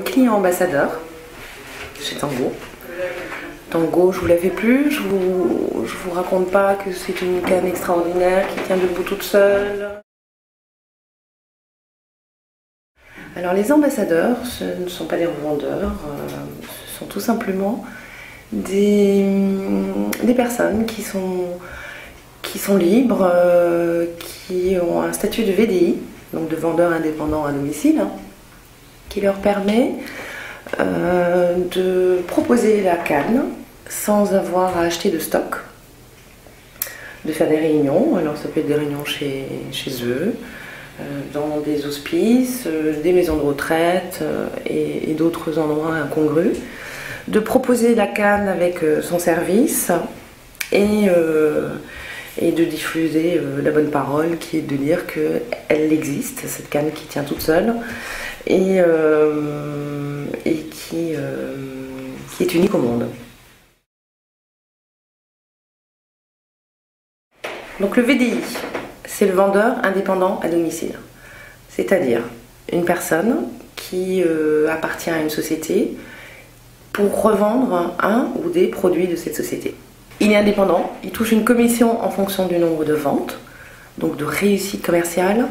Client ambassadeur chez Tango. Tango, je vous la fais plus, je vous raconte pas que c'est une canne extraordinaire qui tient debout toute seule. Alors les ambassadeurs, ce ne sont pas des revendeurs, ce sont tout simplement des personnes qui sont libres, qui ont un statut de VDI, donc de vendeur indépendant à domicile, qui leur permet de proposer la canne sans avoir à acheter de stock, de faire des réunions. Alors ça peut être des réunions chez eux, dans des hospices, des maisons de retraite et d'autres endroits incongrus, de proposer la canne avec son service et de diffuser la bonne parole, qui est de dire qu'elle existe, cette canne qui tient toute seule et qui est unique au monde. Donc le VDI, c'est le vendeur indépendant à domicile, c'est-à-dire une personne qui appartient à une société pour revendre un ou des produits de cette société. Il est indépendant, il touche une commission en fonction du nombre de ventes, donc de réussite commerciale,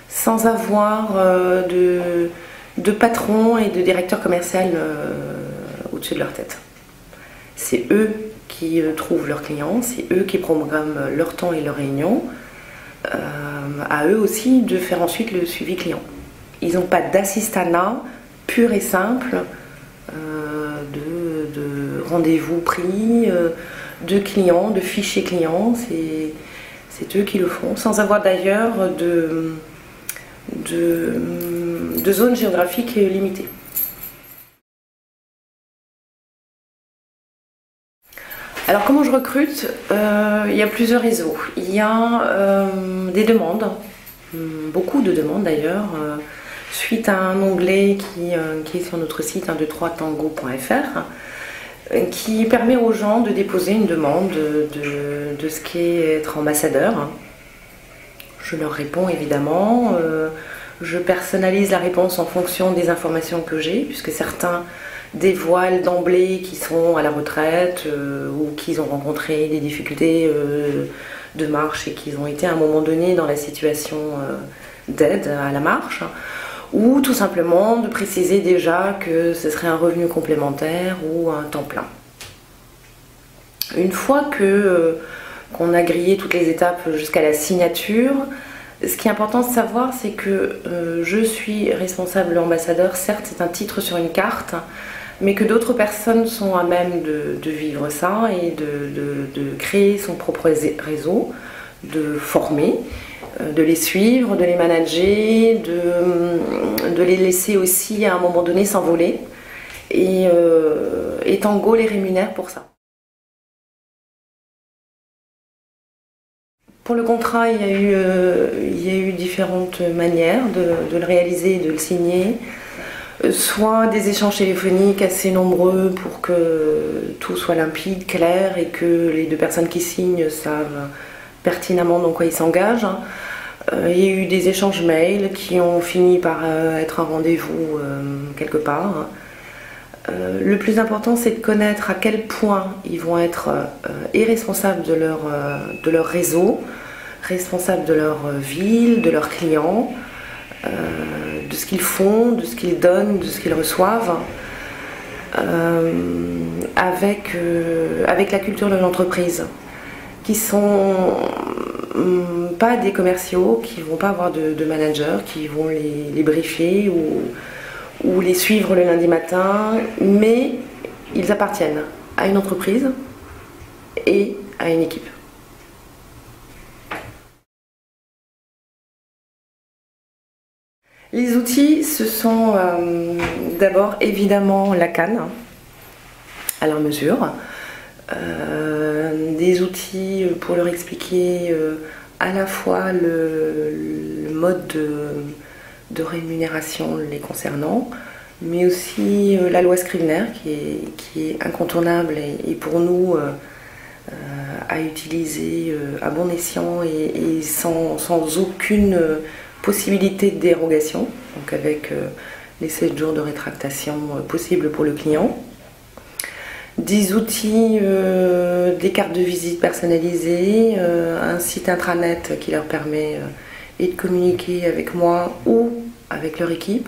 sans avoir de patron et de directeur commercial au-dessus de leur tête. C'est eux qui trouvent leurs clients, c'est eux qui programment leur temps et leurs réunions. À eux aussi de faire ensuite le suivi client. Ils n'ont pas d'assistanat pur et simple, de rendez-vous pris, de clients, de fichiers clients. C'est eux qui le font, sans avoir d'ailleurs de zone géographique limitée. Alors comment je recrute? Il y a plusieurs réseaux. Il y a des demandes, beaucoup de demandes d'ailleurs, suite à un onglet qui est sur notre site 123tango.fr, qui permet aux gens de déposer une demande de ce qu'est être ambassadeur. Je leur réponds évidemment, je personnalise la réponse en fonction des informations que j'ai, puisque certains dévoilent d'emblée qu'ils sont à la retraite ou qu'ils ont rencontré des difficultés de marche et qu'ils ont été à un moment donné dans la situation d'aide à la marche, ou tout simplement de préciser déjà que ce serait un revenu complémentaire ou un temps plein. Une fois qu'on a grillé toutes les étapes jusqu'à la signature, ce qui est important de savoir, c'est que je suis responsable ambassadeur. Certes, c'est un titre sur une carte, mais que d'autres personnes sont à même de vivre ça et de créer son propre réseau, de former, de les suivre, de les manager, de les laisser aussi à un moment donné s'envoler. Et Tango les rémunère pour ça. Pour le contrat, il y a eu différentes manières de le réaliser et de le signer. Soit des échanges téléphoniques assez nombreux pour que tout soit limpide, clair, et que les deux personnes qui signent savent pertinemment dans quoi ils s'engagent. Il y a eu des échanges mails qui ont fini par être un rendez-vous quelque part. Le plus important, c'est de connaître à quel point ils vont être responsables de leur réseau, responsables de leur ville, de leurs clients, de ce qu'ils font, de ce qu'ils donnent, de ce qu'ils reçoivent, avec la culture de l'entreprise, qui sont pas des commerciaux, qui vont pas avoir de manager, qui vont les briefer ou les suivre le lundi matin, mais ils appartiennent à une entreprise et à une équipe. Les outils, ce sont d'abord évidemment la canne à leur mesure, des outils pour leur expliquer à la fois le mode de rémunération les concernant, mais aussi la loi Scrivener qui est incontournable et pour nous à utiliser à bon escient et sans aucune possibilité de dérogation, donc avec les 7 jours de rétractation possibles pour le client. Des outils, des cartes de visite personnalisées, un site intranet qui leur permet et de communiquer avec moi ou avec leur équipe,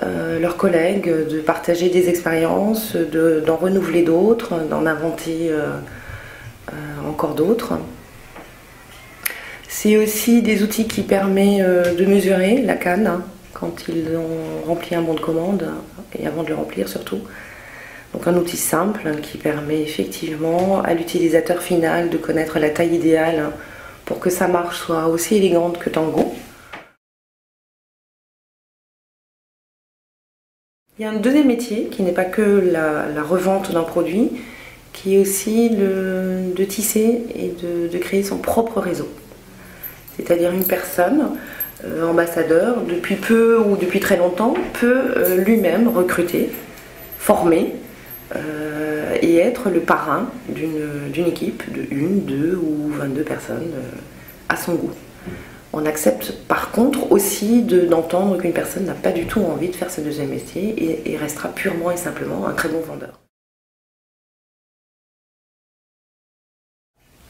leurs collègues, de partager des expériences, d'en renouveler d'autres, d'en inventer encore d'autres. C'est aussi des outils qui permettent de mesurer la canne quand ils ont rempli un bon de commande et avant de le remplir surtout. Donc un outil simple qui permet effectivement à l'utilisateur final de connaître la taille idéale pour que sa marche soit aussi élégante que Tango. Il y a un deuxième métier qui n'est pas que la revente d'un produit, qui est aussi de tisser et de créer son propre réseau. C'est-à-dire une personne, ambassadeur, depuis peu ou depuis très longtemps, peut lui-même recruter, former, et être le parrain d'une équipe de 1, 2 ou 22 personnes à son goût. On accepte par contre aussi d'entendre qu'une personne n'a pas du tout envie de faire ce deuxième métier et restera purement et simplement un très bon vendeur.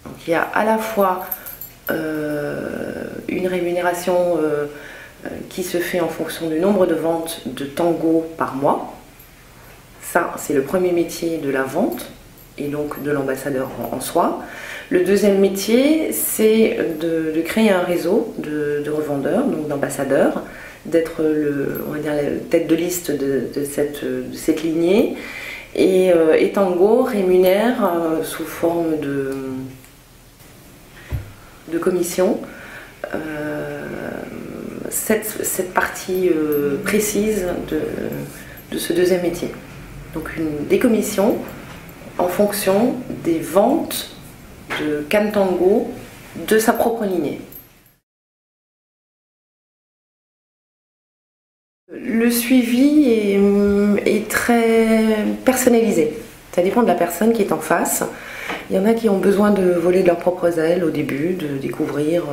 Donc il y a à la fois une rémunération qui se fait en fonction du nombre de ventes de Tango par mois. Ça, c'est le premier métier de la vente et donc de l'ambassadeur en soi. Le deuxième métier, c'est de créer un réseau de revendeurs, donc d'ambassadeurs, d'être on va dire, la tête de liste de cette lignée. Et Tango rémunère sous forme de commission cette partie précise de ce deuxième métier. Donc des commissions en fonction des ventes de canne Tango de sa propre lignée. Le suivi est très personnalisé. Ça dépend de la personne qui est en face. Il y en a qui ont besoin de voler de leurs propres ailes au début, de découvrir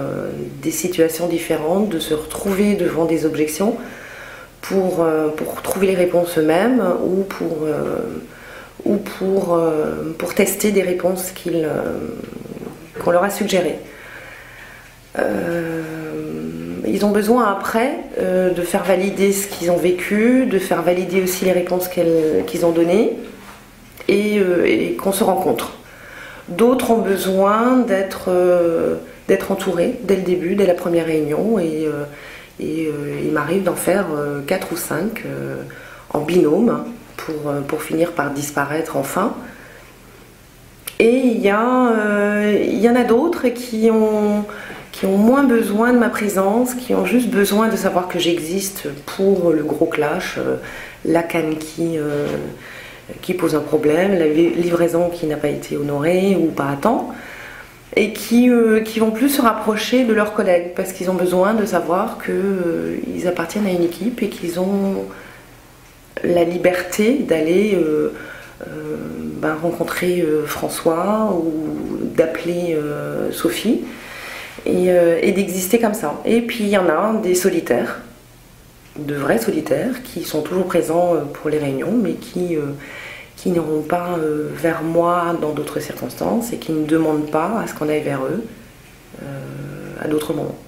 des situations différentes, de se retrouver devant des objections pour trouver les réponses eux-mêmes ou pour tester des réponses qu'on leur a suggérées. Ils ont besoin après de faire valider ce qu'ils ont vécu, de faire valider aussi les réponses qu'ils ont données et qu'on se rencontre. D'autres ont besoin d'être entourés dès le début, dès la première réunion et il m'arrive d'en faire 4 ou 5 en binôme pour finir par disparaître enfin. Et il y en a d'autres qui ont moins besoin de ma présence, qui ont juste besoin de savoir que j'existe pour le gros clash, la canne qui pose un problème, la livraison qui n'a pas été honorée ou pas à temps, et qui vont plus se rapprocher de leurs collègues parce qu'ils ont besoin de savoir qu'ils appartiennent à une équipe et qu'ils ont la liberté d'aller rencontrer François ou d'appeler Sophie et d'exister comme ça. Et puis il y en a des solitaires, de vrais solitaires qui sont toujours présents pour les réunions mais qui n'iront pas vers moi dans d'autres circonstances et qui ne demandent pas à ce qu'on aille vers eux à d'autres moments.